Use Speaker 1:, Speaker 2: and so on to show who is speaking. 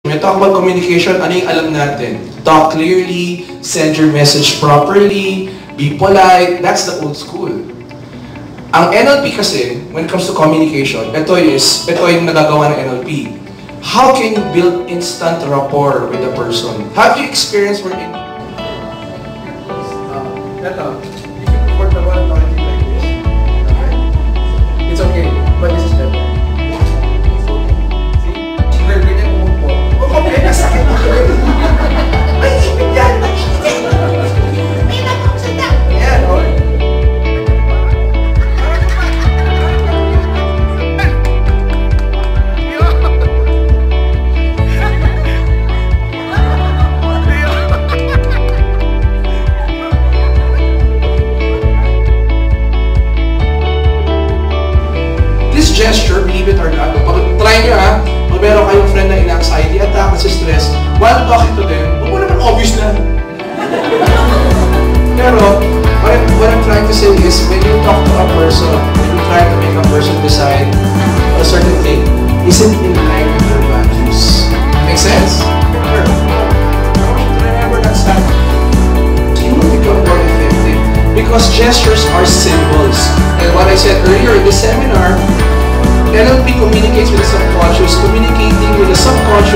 Speaker 1: When we talk about communication, ano yung alam natin? Talk clearly, send your message properly, be polite. That's the old school. Ang NLP kasi, when it comes to communication, ito yung nagagawa ng NLP. How can you build instant rapport with the person? Have you experienced working? Ito, if you comfortable talking like this, okay? It's okay, but this is better. Okay, nasakit ako. May ipit yan! May ipit! May nagkakusanda! Ayan, okay. This gesture, believe it or not, try nyo ha, kung meron kayong friend na in-anxiety attack kasi stress, while talking to them, huwag mo naman obvious na. Pero, what I'm trying to say is, when you talk to a person, when you try to make a person decide on a certain thing, is it in line with their values? Make sense? Remember that stuff. You will become more effective because gestures are symbols. And what I said earlier in the seminar, NLP communicates with the subconscious, communicating with the subconscious